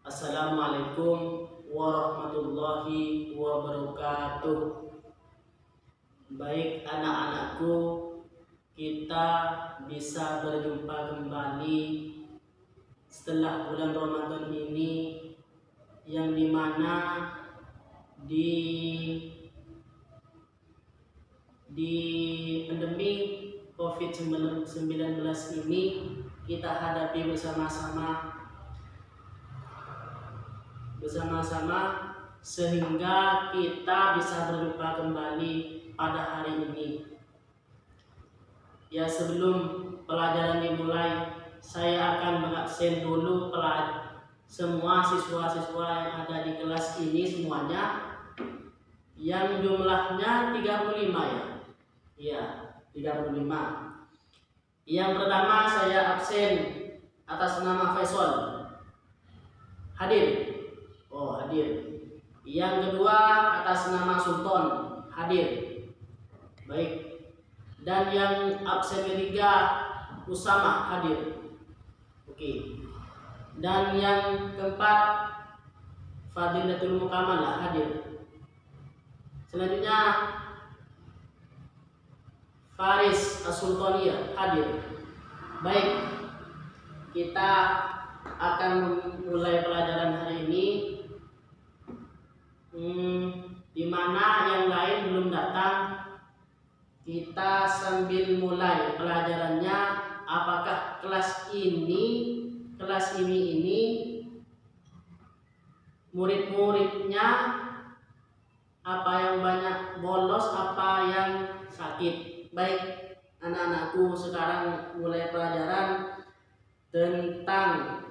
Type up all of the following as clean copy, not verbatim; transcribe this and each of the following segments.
Assalamualaikum warahmatullahi wabarakatuh. Baik anak-anakku, kita bisa berjumpa kembali setelah bulan Ramadan ini, yang dimana di pandemi COVID-19 ini kita hadapi bersama-sama sehingga kita bisa berjumpa kembali pada hari ini. Ya, sebelum pelajaran dimulai, saya akan mengabsen dulu semua siswa-siswa yang ada di kelas ini semuanya, yang jumlahnya 35 ya. Iya, 35. Yang pertama saya absen atas nama Faisal. Hadir? Oh, hadir. Yang kedua atas nama Sultan. Hadir? Baik. Dan yang absen ketiga Usama. Hadir? Oke. Dan yang keempat Fadilatul Mukamalah. Hadir? Selanjutnya Faris As-Sultaniyah. Hadir? Baik, kita akan mulai pelajaran hari ini, di mana yang lain belum datang. Kita sambil mulai pelajarannya, apakah kelas ini murid-muridnya apa yang banyak bolos, apa yang sakit. Baik anak-anakku, sekarang mulai pelajaran tentang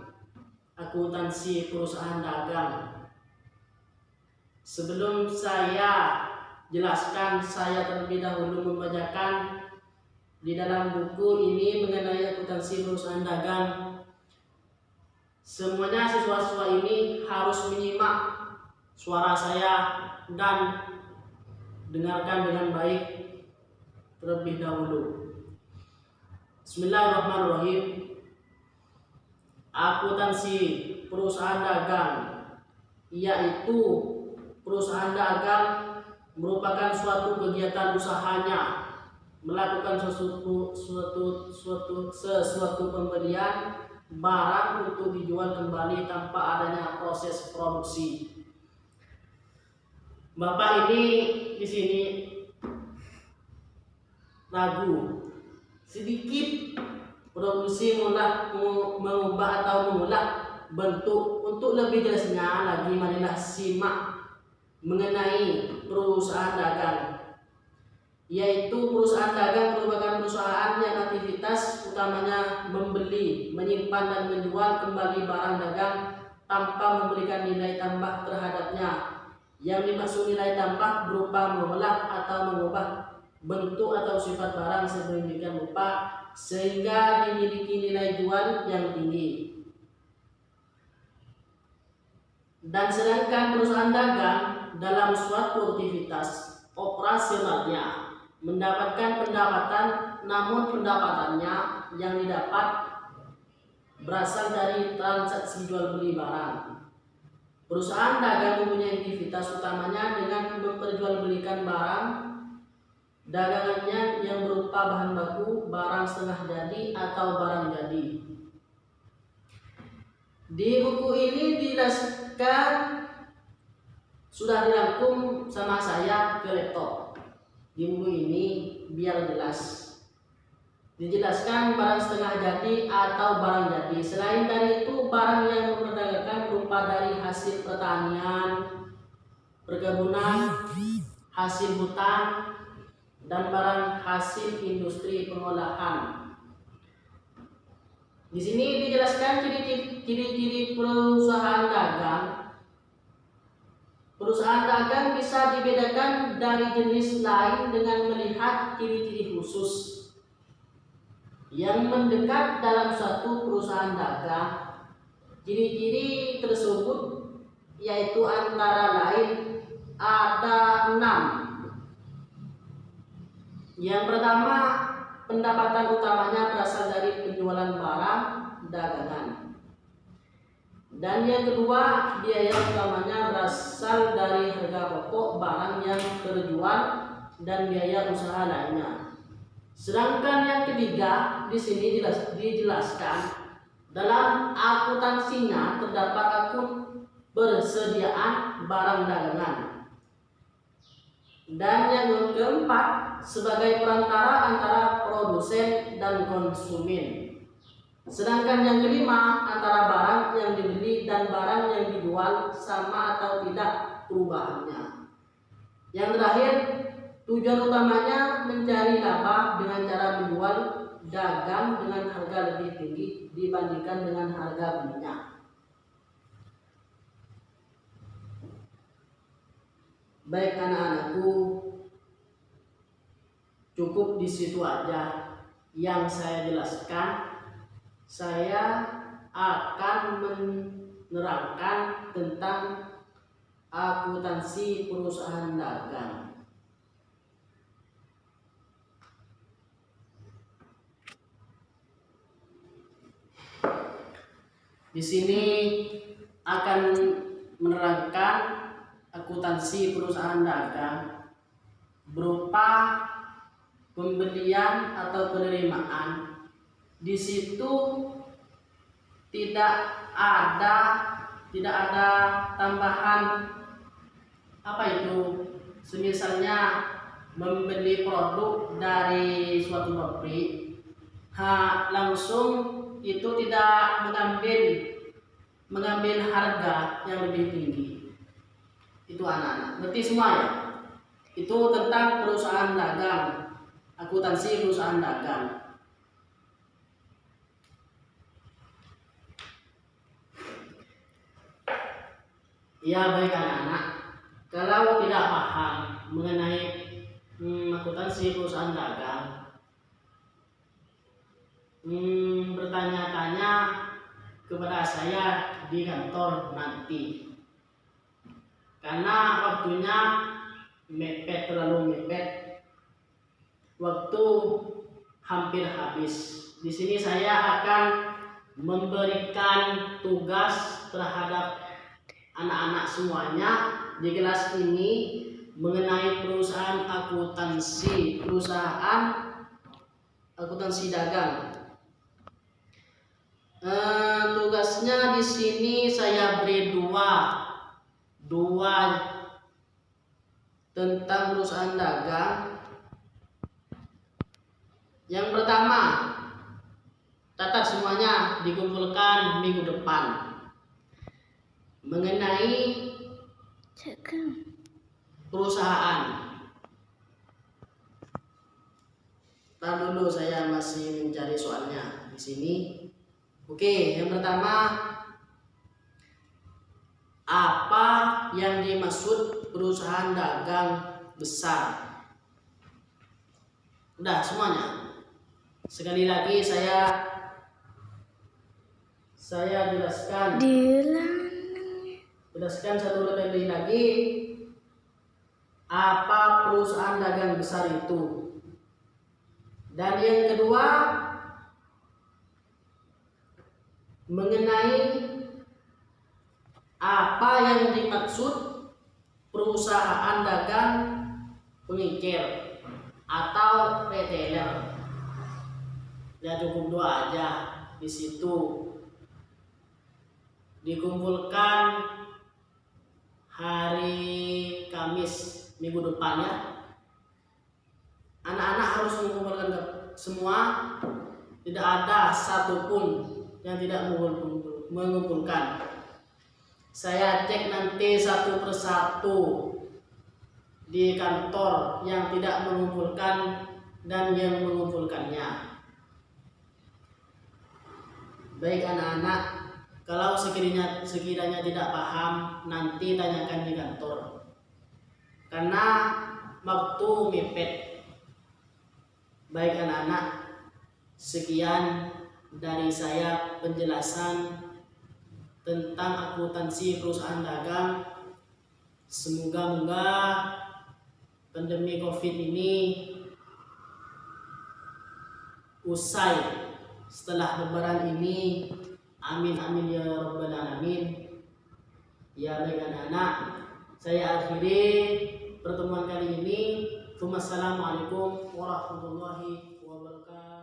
akuntansi perusahaan dagang. Sebelum saya jelaskan, saya terlebih dahulu membacakan di dalam buku ini mengenai akuntansi perusahaan dagang. Semuanya siswa-siswa ini harus menyimak suara saya dan dengarkan dengan baik terlebih dahulu. Bismillahirrahmanirrahim. Akuntansi perusahaan dagang, yaitu perusahaan dagang merupakan suatu kegiatan usahanya melakukan sesuatu pembelian barang untuk dijual kembali tanpa adanya proses produksi. Bapak ini di sini ragu sedikit produksi mengubah atau mengolah bentuk. Untuk lebih jelasnya lagi, marilah simak mengenai perusahaan dagang. Yaitu perusahaan dagang merupakan perusahaan yang aktivitas utamanya membeli, menyimpan dan menjual kembali barang dagang tanpa memberikan nilai tambah terhadapnya. Yang dimaksud nilai tambah berupa mengolah atau mengubah bentuk atau sifat barang sedemikian rupa sehingga dimiliki nilai jual yang tinggi. Dan sedangkan perusahaan dagang dalam suatu aktivitas operasionalnya mendapatkan pendapatan, namun pendapatannya yang didapat berasal dari transaksi jual beli barang. Perusahaan dagang mempunyai aktivitas utamanya dengan memperjualbelikan barang dagangannya yang berupa bahan baku, barang setengah jadi atau barang jadi. Di buku ini dijelaskan, sudah dirangkum sama saya ke laptop. Di buku ini biar jelas dijelaskan barang setengah jadi atau barang jadi. Selain dari itu, barang yang memperdagangkan berupa dari hasil pertanian, perkebunan, hasil hutan, dan barang hasil industri pengolahan. Di sini dijelaskan ciri-ciri perusahaan dagang. Perusahaan dagang bisa dibedakan dari jenis lain dengan melihat ciri-ciri khusus yang mendekat dalam suatu perusahaan dagang. Ciri-ciri tersebut yaitu antara lain ada 6. Yang pertama, pendapatan utamanya berasal dari penjualan barang dagangan. Dan yang kedua, biaya utamanya berasal dari harga pokok barang yang terjual dan biaya usaha lainnya. Sedangkan yang ketiga di sini dijelaskan dalam akuntansinya terdapat akun persediaan barang dagangan. Dan yang keempat, sebagai perantara antara produsen dan konsumen. Sedangkan yang kelima, antara barang yang dibeli dan barang yang dijual sama atau tidak perubahannya. Yang terakhir, tujuan utamanya mencari laba dengan cara menjual dagang dengan harga lebih tinggi dibandingkan dengan harga belinya. Baik anak-anakku, cukup di situ aja yang saya jelaskan. Saya akan menerangkan tentang akuntansi perusahaan dagang. Di sini akan menerangkan akuntansi perusahaan dagang berupa pembelian atau penerimaan. Di situ tidak ada tambahan semisalnya membeli produk dari suatu pabrik, langsung itu tidak mengambil harga yang lebih tinggi. Itu anak-anak berarti semua ya. Itu tentang perusahaan dagang, akuntansi perusahaan dagang. Ya baik anak-anak, kalau tidak paham mengenai akuntansi perusahaan dagang, bertanya-tanya kepada saya di kantor nanti, karena waktunya terlalu mepet, waktu hampir habis. Di sini saya akan memberikan tugas terhadap anak-anak semuanya di kelas ini mengenai perusahaan akuntansi dagang. Tugasnya di sini saya beri dua tentang perusahaan dagang. Yang pertama, catat semuanya, dikumpulkan minggu depan mengenai perusahaan. Ntar dulu saya masih mencari soalnya di sini. Oke, yang pertama, apa yang dimaksud perusahaan dagang besar? Udah semuanya. Sekali lagi saya jelaskan satu kali lagi, apa perusahaan dagang besar itu. Dan yang kedua, mengenai apa yang dimaksud perusahaan dagang pengikir atau retailer. Ya cukup dua aja di situ. Dikumpulkan hari Kamis minggu depan ya. Anak-anak harus mengumpulkan semua, tidak ada satupun yang tidak mengumpulkan. Saya cek nanti satu persatu di kantor yang tidak mengumpulkan dan yang mengumpulkannya. Baik anak-anak, kalau sekiranya tidak paham, nanti tanyakan di kantor. Karena waktu mepet. Baik anak-anak, sekian dari saya penjelasan tentang akuntansi perusahaan dagang. Semoga pandemi COVID ini usai setelah Lebaran ini Amin amin ya rabbal alamin. Ya baik anak-anak, saya akhiri pertemuan kali ini. Wassalamualaikum warahmatullahi wabarakatuh.